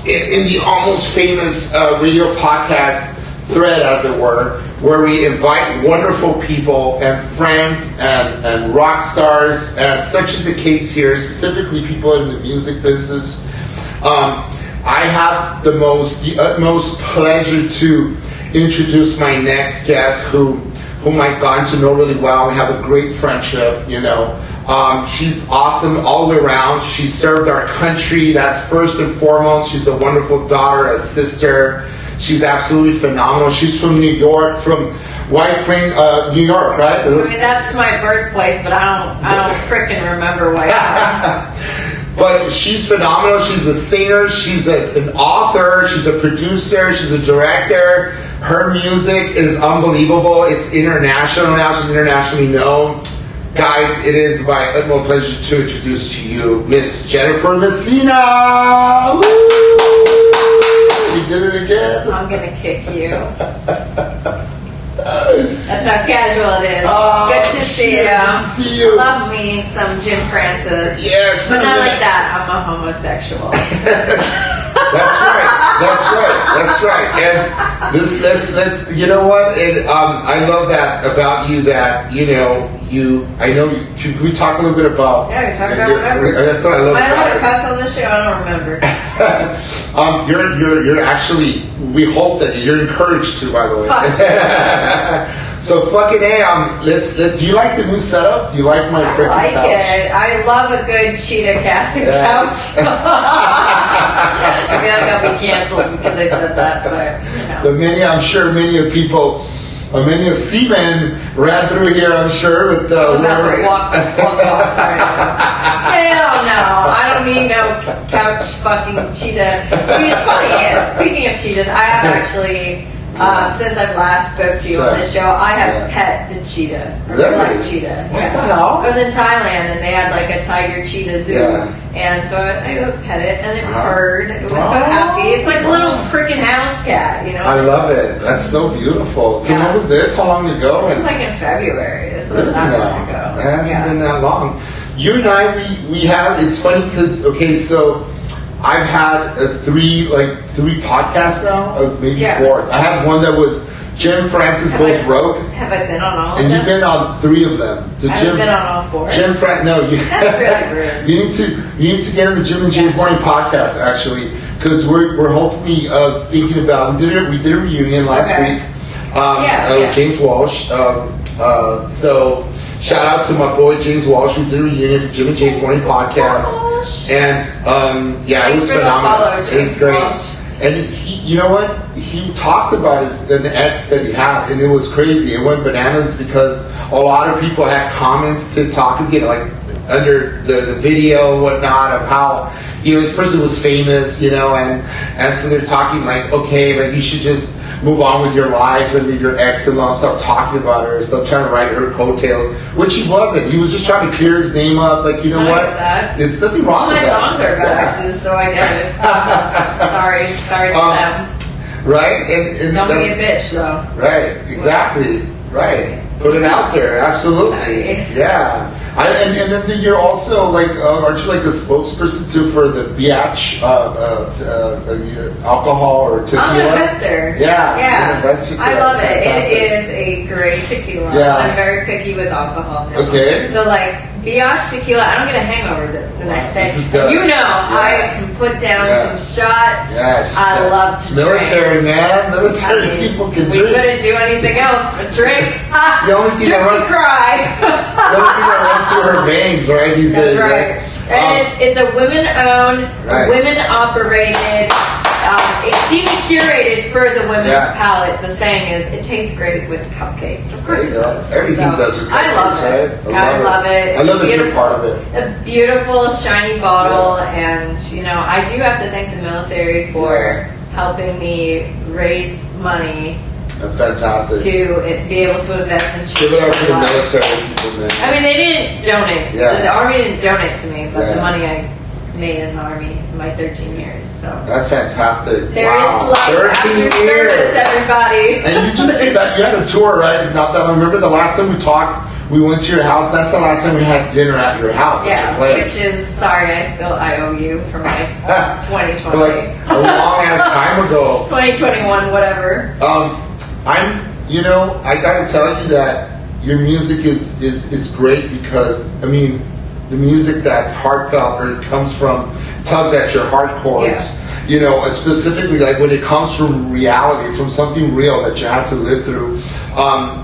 in the almost famous radio podcast thread, as it were, where we invite wonderful people and friends and rock stars, and such is the case here, specifically people in the music business. I have the utmost pleasure to introduce my next guest, whom I've gotten to know really well. We have a great friendship, you know. She's awesome all the way around. She served our country, that's first and foremost. She's a wonderful daughter, a sister. She's absolutely phenomenal. She's from New York, from White Plains, New York, right? I mean, that's my birthplace, but I don't frickin' remember White Plains. But she's phenomenal. She's a singer. She's an author. She's a producer. She's a director. Her music is unbelievable. It's international now. She's internationally known. Guys, it is my utmost pleasure to introduce to you Miss Jennifer Messina. Woo! You did it again. I'm gonna kick you. That's how casual it is. Good to see you. Good to see you. Love me some Jim Francis. Yes, but not like that. I'm a homosexual. That's right. And let's you know what? And I love that about you. That I know you. Can we talk a little bit about? Yeah, we talk about whatever. That's what I love. Am I allowed to cuss on the show? I don't remember. You're actually. We hope that you're encouraged to. By the way. Fuck. So fucking A. Do you like the new setup? Do you like my freaking couch? I like it. I love a good cheetah casting couch. I feel like I'll be canceled because I said that, but But I'm sure many of seamen ran through here. I'm sure with walk right now. Hell no! I don't need no couch fucking cheetah. See, it's funny. Speaking of cheetahs, I have actually. Since I last spoke to you on this show, I have pet a cheetah. Really? Black cheetah. What the hell? I was in Thailand and they had like a tiger cheetah zoo. Yeah. And so I pet it and it purred. It was so happy. It's like a little freaking house cat, you know? I love it. That's so beautiful. So when was this? How long ago? This was like in February. This wasn't that long ago. It hasn't been that long. You and I, we have, it's funny because, so I've had three podcasts now, or maybe fourth. I had one that was Jim Francis Goes Rogue. Have I been on all of them? And you've been on 3 of them. I've been on all 4. That's really rude. You need to get on the Jim and James Morning podcast actually, because we're hopefully thinking about. We did a reunion last week. With James Walsh. So shout out to my boy James Walsh. We did a reunion for Jim and James Morning podcast. And it was phenomenal. It was great. Walsh. And he, you know what? He talked about an ex that he had, and it was crazy. It went bananas because a lot of people had comments to talk again, like under the video and whatnot of how this person was famous, and so they're talking like, okay, like you should just move on with your life and leave your ex alone, stop talking about her, stop trying to write her coattails, which he wasn't. He was just trying to clear his name up, like, you know what? It's nothing wrong with that. All my songs are about exes, so I get it. Sorry to them. Right? And don't be a bitch, though. Right, exactly. Right. Put it out there, absolutely. Yeah. And then you're also like, aren't you like the spokesperson too for the biatch alcohol or tequila? I'm an investor. Yeah. I love it. It is a great tequila. Yeah. I'm very picky with alcohol now. Okay. So like biatch tequila, I don't get a hangover the next day. This is good. I can put down some shots. Yes. I love to military, drink. Man. Military people can drink. We couldn't do anything else but drink. The only thing that runs through her veins, right? These days, right? And it's a women-owned, women-operated. It's even curated for the women's palate. The saying is, it tastes great with cupcakes. Of course it does. Everything does with cupcakes, I love it. Right? I love it. I love that you're part of it. A beautiful, shiny bottle, and I do have to thank the military for helping me raise money. That's fantastic. To be able to invest in cheap. Give it up to the military people, man. I mean, they didn't donate. Yeah. The Army didn't donate to me, but the money I made in the Army in my 13 years. So that's fantastic. There is love 13 after years. service, everybody. And you just came back. You had a tour, right? Not that I remember the last time we talked. we went to your house. That's the last time we had dinner at your house. Yeah, at your place. which is, sorry, I owe you from like 2020. Like a long ass time ago. 2021, whatever. I gotta tell you that your music is great because, I mean, the music that's heartfelt or it comes from, tugs at your heart chords. Yeah. Specifically like when it comes from reality, from something real that you have to live through,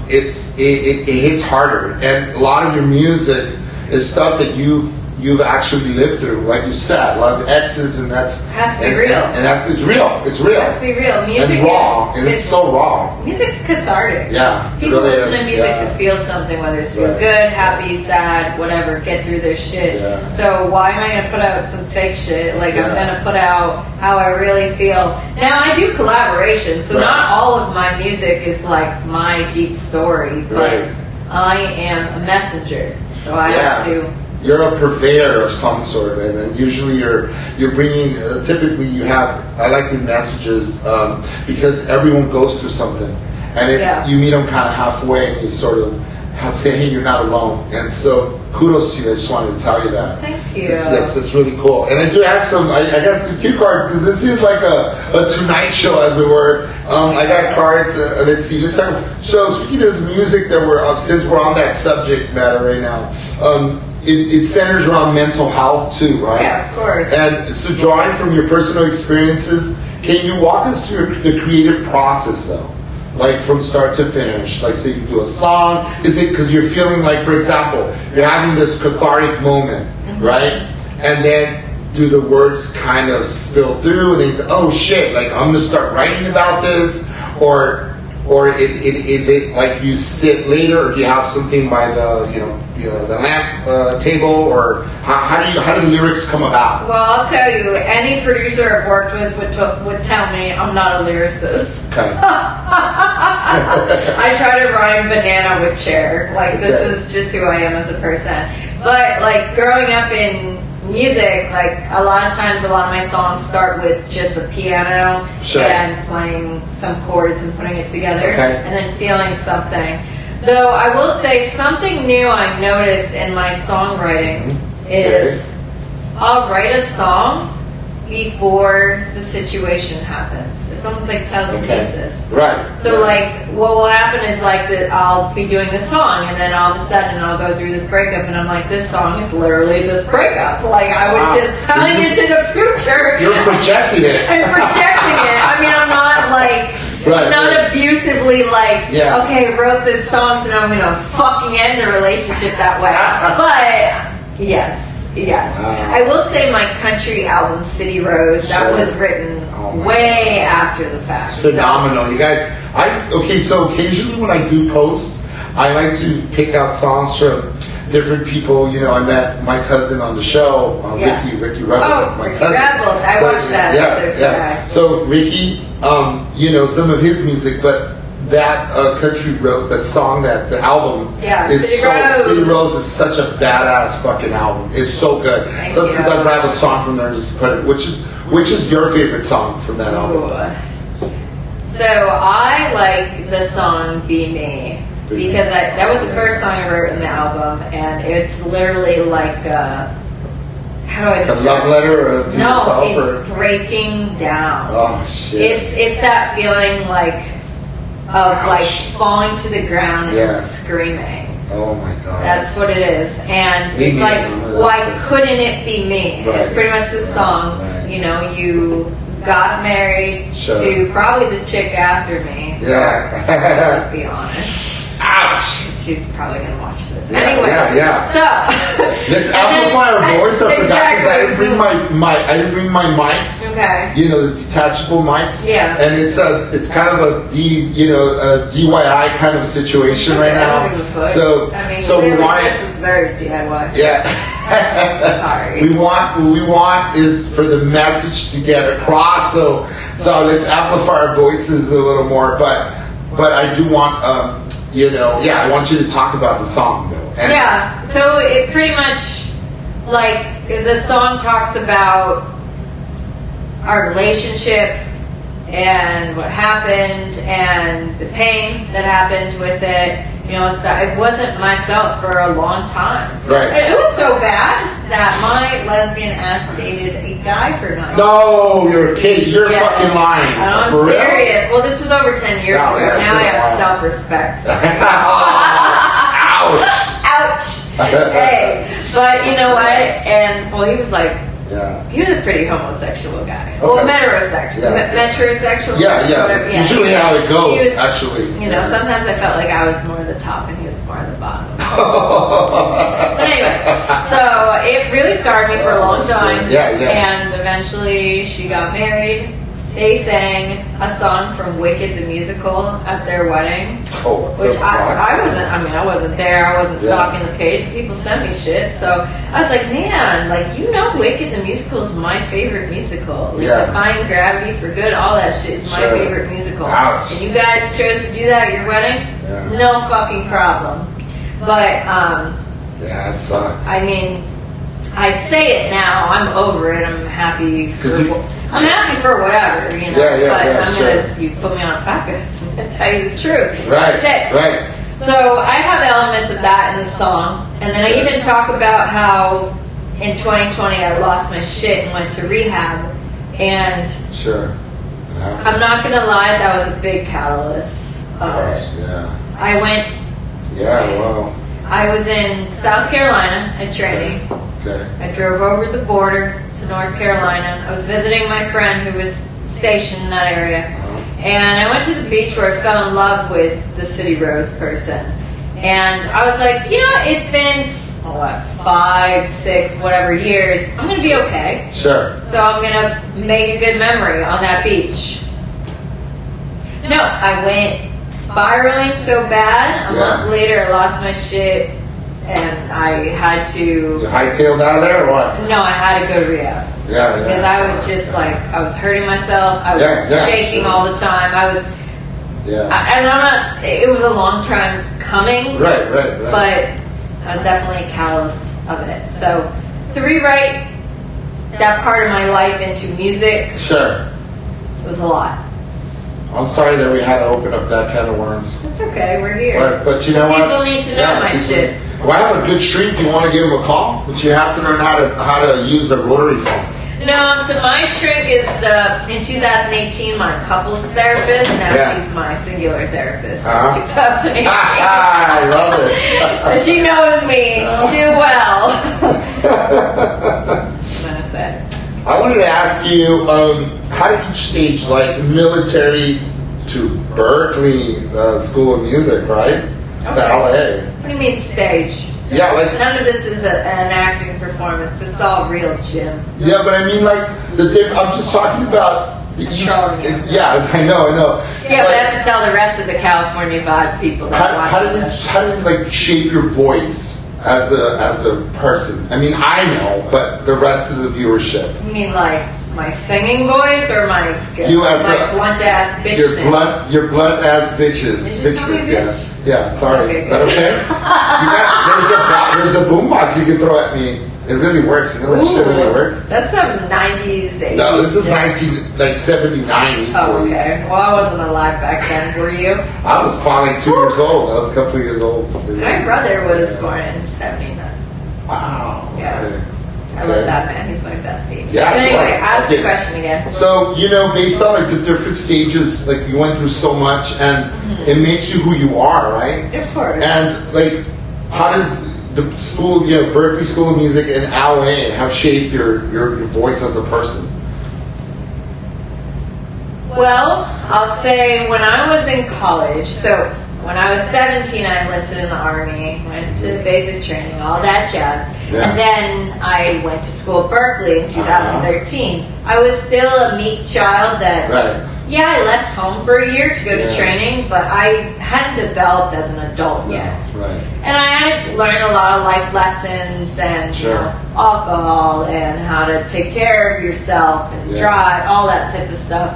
it hits harder. And a lot of your music is stuff that you've actually lived through, like you said, a lot of exes, and that's has to be real. And it's real. It's real. It has to be real. Music and raw, and it's so raw. Music's cathartic. Yeah, people really listen is. to music to feel something, whether it's feel good, happy, sad, whatever, get through their shit. Yeah. So why am I going to put out some fake shit? Like I'm going to put out how I really feel. Now I do collaboration, so not all of my music is like my deep story, but I am a messenger, so I have to. You're a purveyor of some sort, and then usually you're bringing. Typically, you have. I like your messages because everyone goes through something, and it's you meet them kind of halfway, and you sort of say, "Hey, you're not alone." And so, kudos to you. I just wanted to tell you that. Thank you. It's really cool. And I do have some. I got some cue cards because this is like a Tonight Show, as it were. I got cards. Let's see. Let's talk. So, speaking of the music that since we're on that subject matter right now. It centers around mental health too, right? Yeah, of course. And so drawing from your personal experiences, can you walk us through the creative process though? Like from start to finish? Like say you do a song, is it because you're feeling like, for example, you're having this cathartic moment, right? And then do the words kind of spill through and then you say, oh shit, like I'm gonna start writing about this? Or is it like you sit later, or do you have something by the lamp table, or how do the lyrics come about? Well, I'll tell you, any producer I've worked with would tell me I'm not a lyricist. Okay. I try to rhyme banana with chair. Like this is just who I am as a person. But like growing up in music, like a lot of times a lot of my songs start with just a piano and playing some chords and putting it together and then feeling something. Though I will say something new I noticed in my songwriting is I'll write a song before the situation happens. It's almost like telekinesis. Right. So like what will happen is like that I'll be doing this song and then all of a sudden I'll go through this breakup and I'm like, this song is literally this breakup. Like I was just telling it to the future. You're projecting it. I'm projecting it. I mean, I'm not like not abusively like, okay, I wrote this song so now I'm gonna fucking end the relationship that way. But yes. I will say my country album, City Rose, that was written way after the fact. It's phenomenal. So. You guys, so occasionally when I do posts, I like to pick out songs from different people. I met my cousin on the show, Ricky Rebels. Oh, my Ricky cousin. Rebels. I watched that. So Ricky, some of his music, but that country road, that song, the album is City Rose is such a badass fucking album. It's so good. Sometimes I grab a song from there and just put it. Which is your favorite song from that album? Ooh. So I like the song "Be Me" because that was the first song I wrote in the album, and it's literally like how do I describe it? A love letter to yourself? No, it's breaking down. Oh shit! It's that feeling like. Of like falling to the ground and screaming. Oh my god. That's what it is. And it's like, why couldn't it be me? Right. It's pretty much the song. Right. You got married to probably the chick after me. So, to be honest. Ouch! She's probably going to watch this. Yeah, anyway. So. Let's amplify our voice. I forgot because I didn't bring my mics. Okay. The detachable mics. Yeah. And it's kind of a DIY kind of a situation right now. I don't give a fuck. So we want this is very DIY. Yeah. Sorry. What we want is for the message to get across. So let's amplify our voices a little more. But I do want I want you to talk about the song though. And so it pretty much like the song talks about our relationship and what happened and the pain that happened with it You know, I wasn't myself for a long time. Right. And it was so bad that my lesbian ass dated a guy for 9 years. No, you're a kid. You're fucking lying. I'm for serious. real? Well, this was over 10 years ago. Now I have self-respect. So. Ouch. Ouch. Hey, but you know what? And well, he was like, he was a pretty homosexual guy. Okay. Well, metrosexual. Metrosexual. Yeah. It's usually how it goes, was, actually. You know, sometimes I felt like I was more the top and he was more the bottom. But anyways, so it really scarred me for a long time. Yeah. And eventually she got married. They sang a song from Wicked the musical at their wedding. Which I wasn't there. I wasn't stalking the page. People sent me shit. So I was like, man, like, you know, Wicked the musical is my favorite musical. Like, Defying Gravity for Good, all that shit is my favorite musical. Ouch. And you guys chose to do that at your wedding? No fucking problem. But, it sucks. I mean, I say it now. I'm over it. I'm happy for whatever, you know. But you put me on a podcast, I'm going to tell you the truth. Right. So I have elements of that in the song. And then I even talk about how in 2020 I lost my shit and went to rehab. And I'm not going to lie, that was a big catalyst of it. I went... I was in South Carolina at training. I drove over the border to North Carolina. I was visiting my friend who was stationed in that area. And I went to the beach where I fell in love with the City Rose person. And I was like, you know, it's been, 5, 6, whatever years. I'm going to be okay. Sure. So I'm going to make a good memory on that beach. No, I went spiraling so bad. A month later, I lost my shit. And I had to... You hightailed out of there or what? No, I had to go to rehab. Because I was just like, I was hurting myself. I was shaking all the time. I was... and I'm not... It was a long time coming. Right. But I was definitely callous of it. So, to rewrite that part of my life into music... It was a lot. I'm sorry that we had to open up that can of worms. It's okay, we're here. But you know what? People need to know my shit. Well, I have a good shrink. Do you want to give him a call? But you have to learn how to use a rotary phone. No, so my shrink is in 2018 my couples therapist. Now she's my singular therapist since 2018. I love it. She knows me too well. What I said. I wanted to ask you, how did each stage, like military to Berkeley School of Music, right? To LA. What do you mean stage? Yeah, like none of this is an acting performance. It's all real, Jim. Yeah, but I mean, like I'm just talking about I know. Yeah, but I have to tell the rest of the California vibe people. How did you like shape your voice as a person? I mean, I know, but the rest of the viewership. You mean like my singing voice or my blunt ass bitch? Your blunt ass bitches. Yeah, sorry. Okay, is that okay? There's a boombox you can throw at me. It really works. You know that shit really works. That's some 90s, 80s. No, this is 79 easily. Oh, okay. Well, I wasn't alive back then. Were you? I was probably 2 years old. I was a couple of years old. My brother was born in 79. Wow. Yeah. Okay. I love that man. He's my bestie. Yeah. But anyway, ask the question again. So, based on like the different stages, like you went through so much, and it makes you who you are, right? Of course. And like, how does the school, Berkeley School of Music in LA have shaped your voice as a person? Well, I'll say when I was in college, so when I was 17, I enlisted in the Army, went to basic training, all that jazz. Yeah. And then I went to school at Berkeley in 2013. I was still a meek child that, I left home for a year to go to training, but I hadn't developed as an adult yet. Right. And I had learned a lot of life lessons and alcohol and how to take care of yourself and drive, all that type of stuff.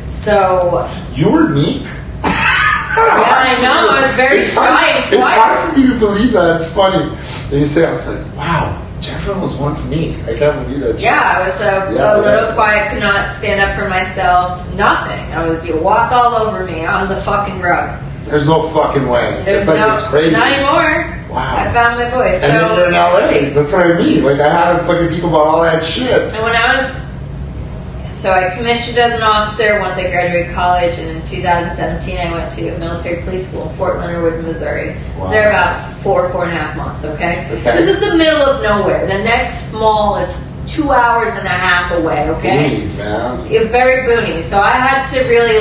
So... You were meek? I know. I was very shy. It's hard for me to believe that. It's funny. And you say, I was like, wow, Jennifer was once meek. I can't believe that. Yeah, I was a little quiet, could not stand up for myself. Nothing. I was, you walk all over me on the fucking rug. There's no fucking way. It's crazy. Not anymore. Wow. I found my voice. And then you're in LA. That's what I mean. Like, I had to fucking think about all that shit. And when I commissioned as an officer once I graduated college, and in 2017 I went to military police school in Fort Leonard Wood, Missouri. I was there about 4.5 months, okay? This is the middle of nowhere. The next mall is 2.5 hours away, okay? Boonies, man. Very boony. So I had to really,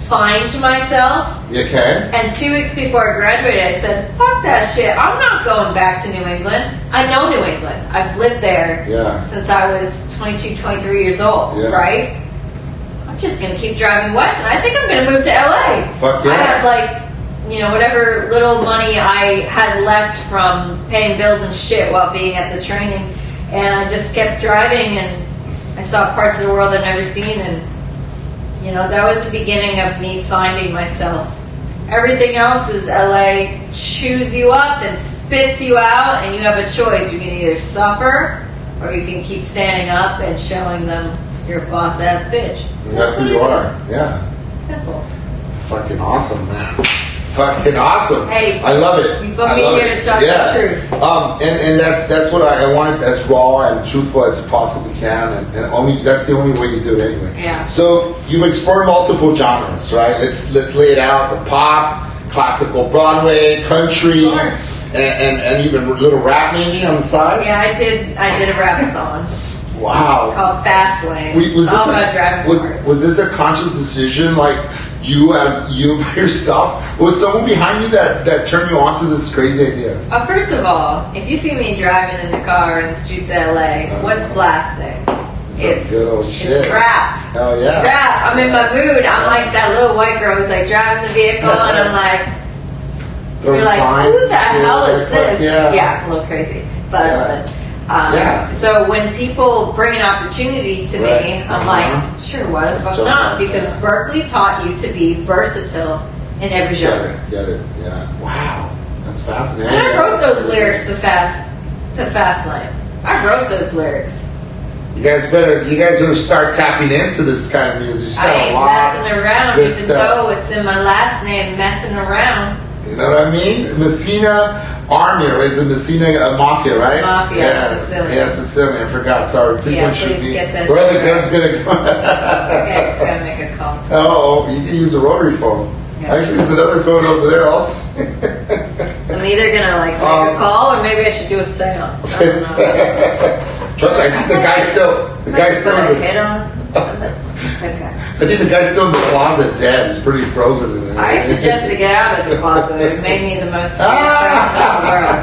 find myself. Okay. And 2 weeks before I graduated, I said, fuck that shit. I'm not going back to New England. I know New England. I've lived there since I was 22, 23 years old, right? I'm just going to keep driving west, and I think I'm going to move to LA. Fuck yeah. I had, whatever little money I had left from paying bills and shit while being at the training, and I just kept driving, and I saw parts of the world I'd never seen, and that was the beginning of me finding myself. Everything else is LA chews you up and spits you out, and you have a choice. You can either suffer, or you can keep standing up and showing them you're a boss-ass bitch. And that's who you are. Yeah. Simple. It's fucking awesome, man. Fucking awesome. Hey, I love it. You put me here to talk the truth. And that's what I want it as raw and truthful as it possibly can, and that's the only way you do it anyway. Yeah. So you've explored multiple genres, right? Let's lay it out: the pop, classical, Broadway, country, and even a little rap maybe on the side. Yeah, I did a rap song. Wow. Called Fast Lane. Was this a conscious decision, you by yourself? Was someone behind you that turned you on to this crazy idea? First of all, if you see me driving in the car in the streets of LA, what's blasting? It's good old shit. It's rap. Oh yeah. It's rap. I'm in my mood. I'm like that little white girl who's driving the vehicle, and I'm like, you're like, who the hell is this? Yeah, a little crazy, but I love it. So when people bring an opportunity to me, I'm like, sure, why the fuck not? Because Berkeley taught you to be versatile in every genre. Get it, yeah. Wow, that's fascinating. And I wrote those lyrics to Fast Lane. I wrote those lyrics. You guys better start tapping into this kind of music. I ain't messing around, even though it's in my last name, messing around. You know what I mean? Messina Army, or is it Messina Mafia, right? Mafia, Sicilian. Yeah, Sicilian. I forgot. Sorry. Please don't shoot me. Get that where the gun's going to go. Okay, I just got to make a call. Oh, you can use a rotary phone. Yeah. Actually, there's another phone over there also. I'm either going to make a call, or maybe I should do a seance. I don't know. Trust me, I think the guy's still in the hit on. It's okay. I think the guy's still in the closet dead. He's pretty frozen in there. I suggest to get out of the closet. It made me the most famous person in the world.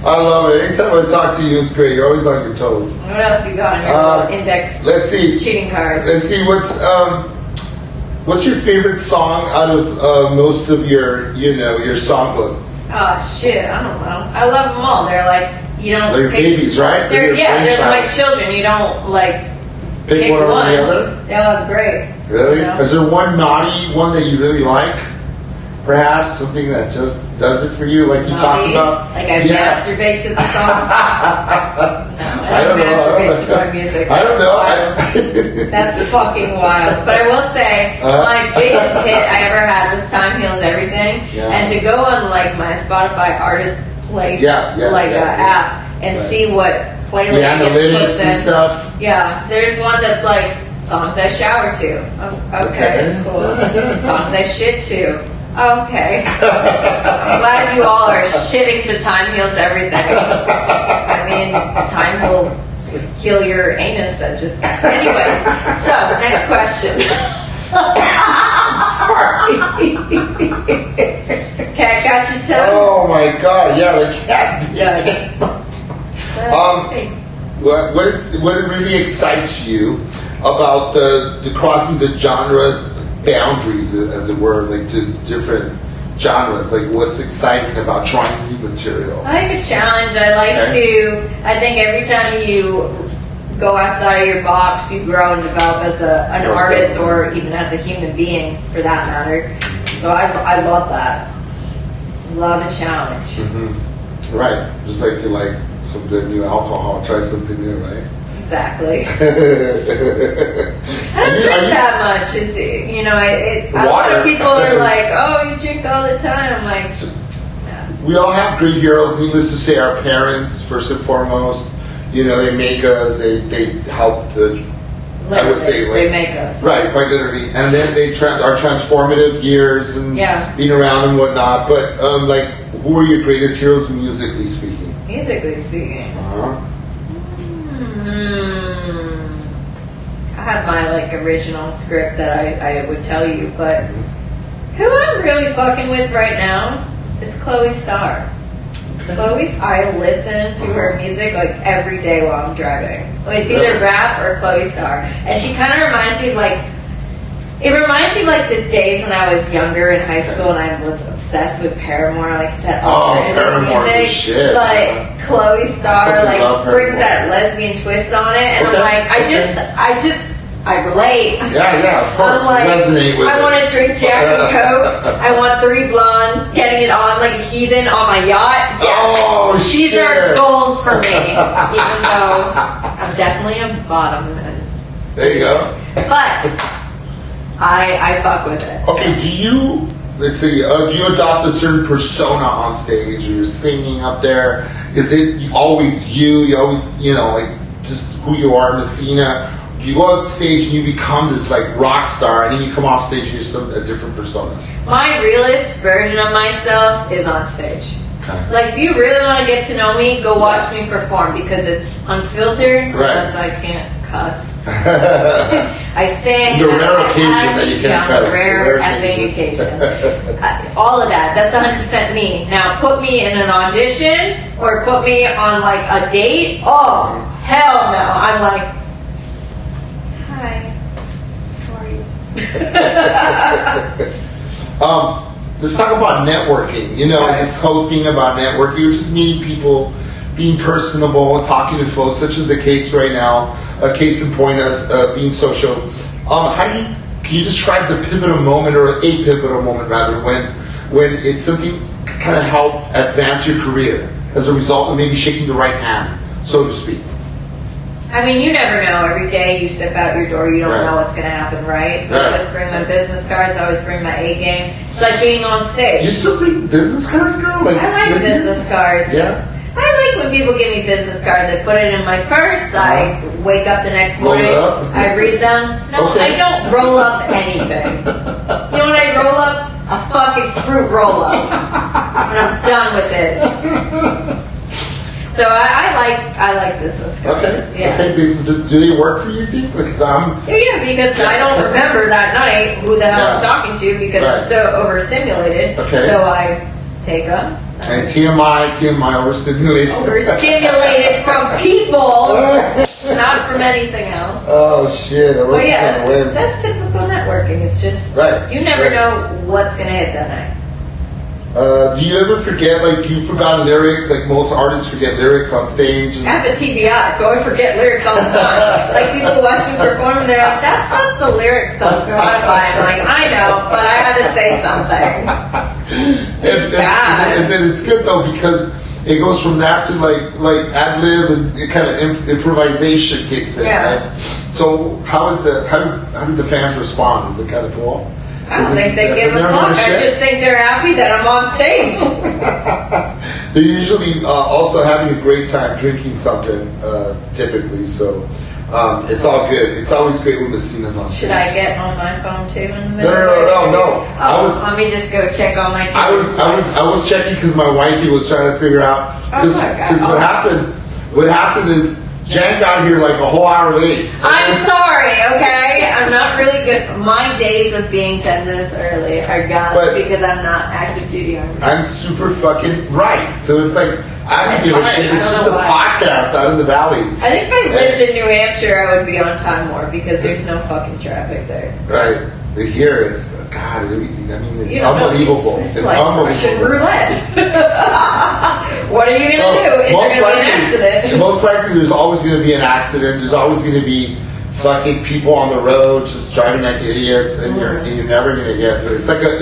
I love it. Anytime I talk to you, it's great. You're always on your toes. What else you got on your little index? Let's see. Cheating card. Let's see. What's your favorite song out of most of your songbook? Oh shit! I don't know. I love them all. They're they're babies, right? They're my children. You don't pick one over the other. They all have great. Really? Is there one naughty one that you really like? Perhaps something that just does it for you, like you talked about. I masturbate to the song. I don't masturbate to my music. I don't know. That's fucking wild. But I will say, my biggest hit I ever had was "Time Heals Everything," and to go on my Spotify artist app and see what playlist the analytics and stuff. Yeah, there's one that's songs I shower to. Oh, okay, cool. Songs I shit to. Okay. I'm glad you all are shitting to "Time Heals Everything." I mean, time will heal your anus. Anyways. So, next question. Sorry. Cat got you too? Oh my god, yeah, the cat did. What really excites you about the crossing the genres boundaries, as it were, to different genres? What's exciting about trying new material? I like a challenge. I think every time you go outside of your box, you grow and develop as an artist, or even as a human being, for that matter. So I love that. Love a challenge. Mm-hmm. Right. Just like you like some good new alcohol, try something new, right? Exactly. And drink that much. You know, a lot of people are like, "Oh, you drink all the time." I'm like, we all have great heroes. Needless to say, our parents first and foremost. You know, they make us. They help. I would say, like, they make us, right, quite literally, and then they are transformative years and being around and whatnot. But like, who are your greatest heroes musically speaking? Musically speaking, I have my like original script that I would tell you, but who I'm really fucking with right now is Chloe Starr. I listen to her music like every day while I'm driving. Like, it's either rap or Chloe Starr, and she kind of reminds me of like. It reminds me of like the days when I was younger in high school and I was obsessed with Paramore, like set alternative music. Shit. But Chloe Starr like brings that lesbian twist on it, and I'm like, I relate. Yeah, of course. I'm like, resonate with I want to drink Jack and Coke. I want 3 blondes, getting it on like a heathen on my yacht. Yes. These are goals for me, even though I'm definitely a bottom. There you go. But I fuck with it. Okay, do you, let's see, do you adopt a certain persona on stage, or you're singing up there? Is it always you? You always, you know, like just who you are, Messina? Do you go on stage and you become this like rock star, and then you come off stage and you're a different persona? My realist version of myself is on stage. Okay. Like, if you really want to get to know me, go watch me perform, because it's unfiltered, unless I can't cuss. I sing. The rare occasion that you can cuss. The rare epic occasion. All of that. That's 100% me. Now, put me in an audition or put me on like a date. Oh, hell no. I'm like, hi. How are you? Let's talk about networking. You know, this whole thing about networking. You're just meeting people, being personable, and talking to folks, such as the case right now. A case in point as being social. Can you describe the pivotal moment, or a pivotal moment rather, when it's something kind of help advance your career as a result of maybe shaking the right hand, so to speak? I mean, you never know. Every day you step out your door, you don't know what's going to happen, right? So I always bring my business cards. I always bring my A game. It's like being on stage. You still bring business cards, girl? Like, I like business cards. Yeah. I like when people give me business cards. I put it in my purse. I wake up the next morning. I read them. No, I don't roll up anything. You know what I roll up? A fucking fruit roll up. And I'm done with it. So I like business cards. Okay, business. Do they work for you, do you? Because because I don't remember that night who the hell I'm talking to, because I'm so overstimulated. Okay. So I take them. And TMI, overstimulated. Overstimulated from people, not from anything else. Oh shit! But that's typical networking. It's just you never know what's gonna hit that night. Do you ever forget, like, you forgot lyrics, like most artists forget lyrics on stage? I have a TBI, so I forget lyrics all the time. Like, people watch me perform and they're like, that's not the lyrics on Spotify. I'm like, I know, but I had to say something. And then it's good, though, because it goes from that to, like ad-lib, and it kind of improvisation kicks in, right? So how do the fans respond? Is it kind of cool? I don't think they give a fuck. I just think they're happy that I'm on stage. They're usually also having a great time drinking something, typically. So it's all good. It's always great when Messina's on stage. Should I get on my phone too in the middle? No. Let me just go check all my. I was checking because my wifey was trying to figure out because what happened is Jen got here like a whole hour late. I'm sorry, okay? I'm not really good. My days of being 10 minutes early are gone because I'm not active duty on. I'm super fucking right. So it's like, I don't give a shit. It's just a podcast out in the valley. I think if I lived in New Hampshire, I would be on time more because there's no fucking traffic there. Right. Here it's, God, I mean, it's unbelievable. It's like unbelievable. Russian roulette. What are you going to do? Is there going to be an accident? Most likely there's always going to be an accident. There's always going to be fucking people on the road just driving like idiots, and you're never going to get through. It's like a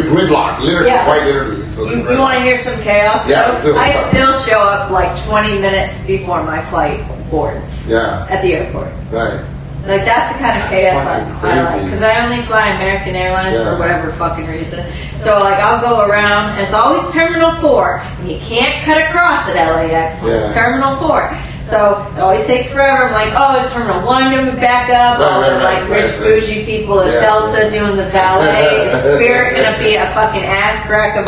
gridlock, literally, quite literally. You want to hear some chaos? Yeah, I still show up like 20 minutes before my flight boards. Yeah. At the airport. Right. Like, that's the kind of chaos I like. Because I only fly American Airlines for whatever fucking reason. So, like, I'll go around, and it's always Terminal 4. And you can't cut across at LAX when it's Terminal 4. So, it always takes forever. I'm like, oh, it's Terminal 1, going to back up. All the, like, rich, bougie people at Delta doing the valet. Is Spirit going to be a fucking ass crack of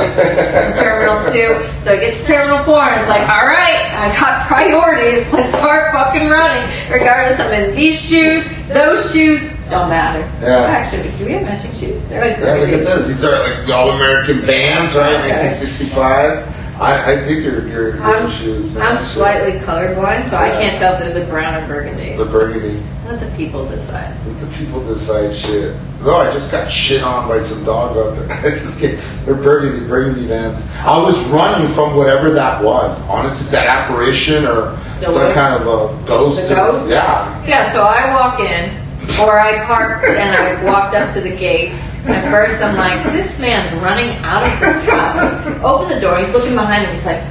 Terminal 2? So, it gets to Terminal 4, and it's like, all right, I got priority. Let's start fucking running. Regardless, I'm in these shoes, those shoes, don't matter. Yeah. Actually, do we have matching shoes? They're like look at this. These are like the all-American Vans, right? 1965. I dig your shoes. Man. I'm slightly colorblind, so I can't tell if there's a brown or burgundy. The burgundy. Let the people decide. Let the people decide shit. No, I just got shit on by some dogs out there. I just get, they're burgundy Vans. I was running from whatever that was. Honestly, is that apparition or some kind of a ghost? The ghost? Yeah. Yeah, so I walk in, or I parked and I walked up to the gate. At first, I'm like, this man's running out of this house. Open the door, he's looking behind him, he's like,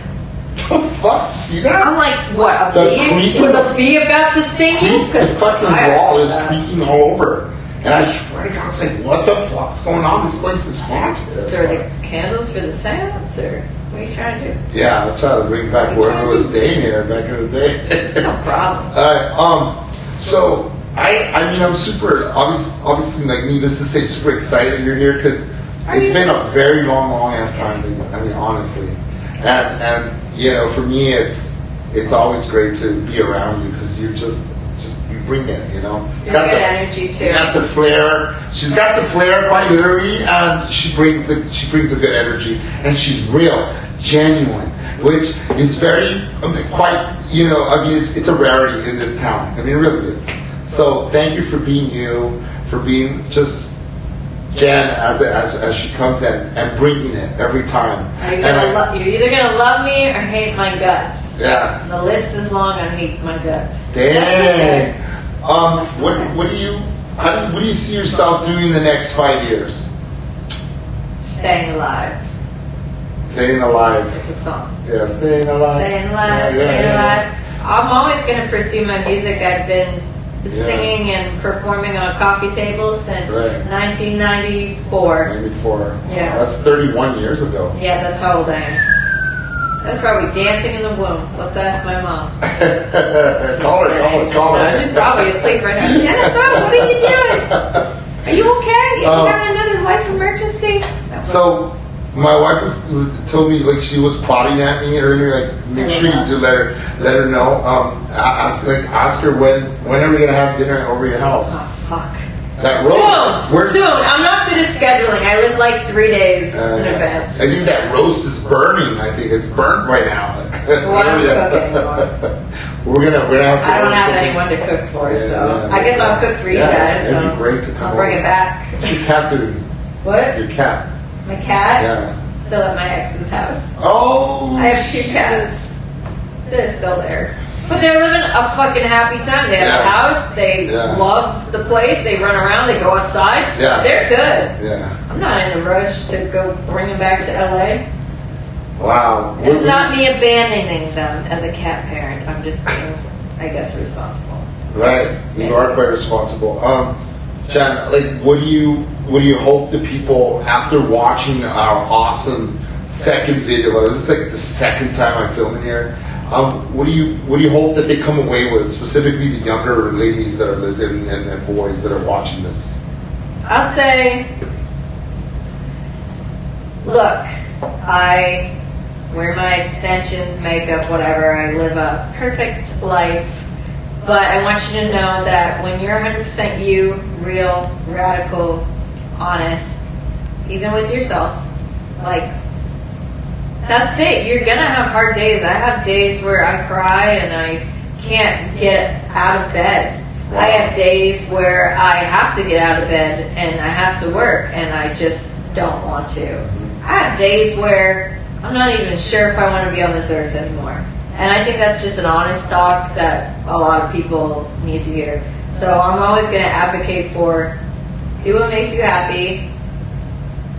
the fuck? See that? I'm like, what, a bee? Was a bee about to sting you? The fucking wall is creaking all over. And I swear to God, I was like, what the fuck's going on? This place is haunted. So are there candles for the seance, or what are you trying to do? Yeah, I'll try to bring back wherever was staying here back in the day. It's no problem. So, I mean, I'm super, obviously, like, needless to say, super excited you're here, because it's been a very long ass time, I mean, honestly. And you know, for me, it's always great to be around you, because you're just you bring it, you know. You got good energy too. You got the flair. She's got the flair, quite literally, and she brings a good energy, and she's real, genuine, which is very quite, you know. I mean, it's a rarity in this town. I mean, it really is. So thank you for being you, for being just Jen as she comes in and bringing it every time. You're either gonna love me or hate my guts. Yeah. And the list is long on hate my guts. Dang. What do you see yourself doing in the next 5 years? Staying alive. Staying alive. It's a song. Yeah, staying alive. Staying alive. Staying alive. I'm always going to pursue my music. I've been singing and performing on coffee tables since 1994. 94. Yeah. That's 31 years ago. Yeah, that's how old I am. I was probably dancing in the womb. Let's ask my mom. Call her. No, she's probably asleep right now. Jennifer, what are you doing? Are you okay? You having another life emergency? So, my wife told me, like, she was prodding at me earlier, like, make sure you do let her know. Ask her when are we gonna have dinner over your house? Oh, fuck. That roast. Soon. I'm not good at scheduling. I live like 3 days in advance. I think that roast is burning. I think it's burnt right now. Well, I don't cook anymore. We're gonna have to. I don't have anyone to cook for, so I guess I'll cook for you guys. It'd be great to come I'll bring over. it back. What's your cat doing? What? Your cat. My cat? Yeah. Still at my ex's house. Oh. I have 2 cats. They're still there. But they're living a fucking happy time. They have a house. They love the place. They run around. They go outside. Yeah. They're good. Yeah. I'm not in a rush to go bring them back to LA. Wow. It's not me abandoning them as a cat parent. I'm just being, I guess, responsible. Right. You are quite responsible. Jen, like, what do you hope the people, after watching our awesome second video, this is like the second time I'm filming here. What do you hope that they come away with, specifically the younger ladies that are listening and boys that are watching this? I'll say, look, I wear my extensions, makeup, whatever. I live a perfect life, but I want you to know that when you're 100% you, real, radical, honest, even with yourself, like, that's it. You're gonna have hard days. I have days where I cry and I can't get out of bed. Wow. I have days where I have to get out of bed and I have to work and I just don't want to. I have days where I'm not even sure if I want to be on this earth anymore. And I think that's just an honest talk that a lot of people need to hear. So I'm always going to advocate for do what makes you happy.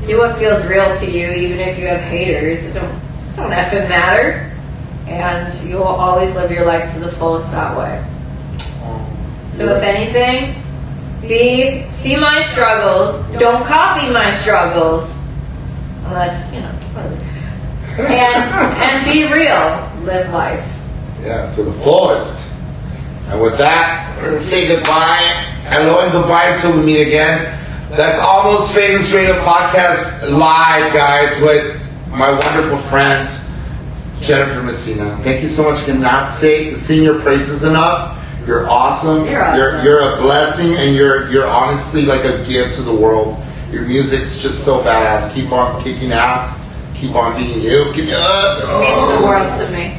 Do what feels real to you, even if you have haters. It don't effing matter. And you'll always live your life to the fullest that way. So So if anything, see my struggles. Don't copy my struggles, unless whatever. And be real. Live life. Yeah, to the fullest. And with that, we're gonna say goodbye. Hello and goodbye until we meet again. That's Almost Famous Radio Podcast live, guys, with my wonderful friend Jennifer Messina. Thank you so much. Cannot sing your praises enough. You're awesome. You're awesome. You're a blessing, and you're honestly like a gift to the world. Your music's just so badass. Keep on kicking ass. Keep on being you. Keep It means the world to me.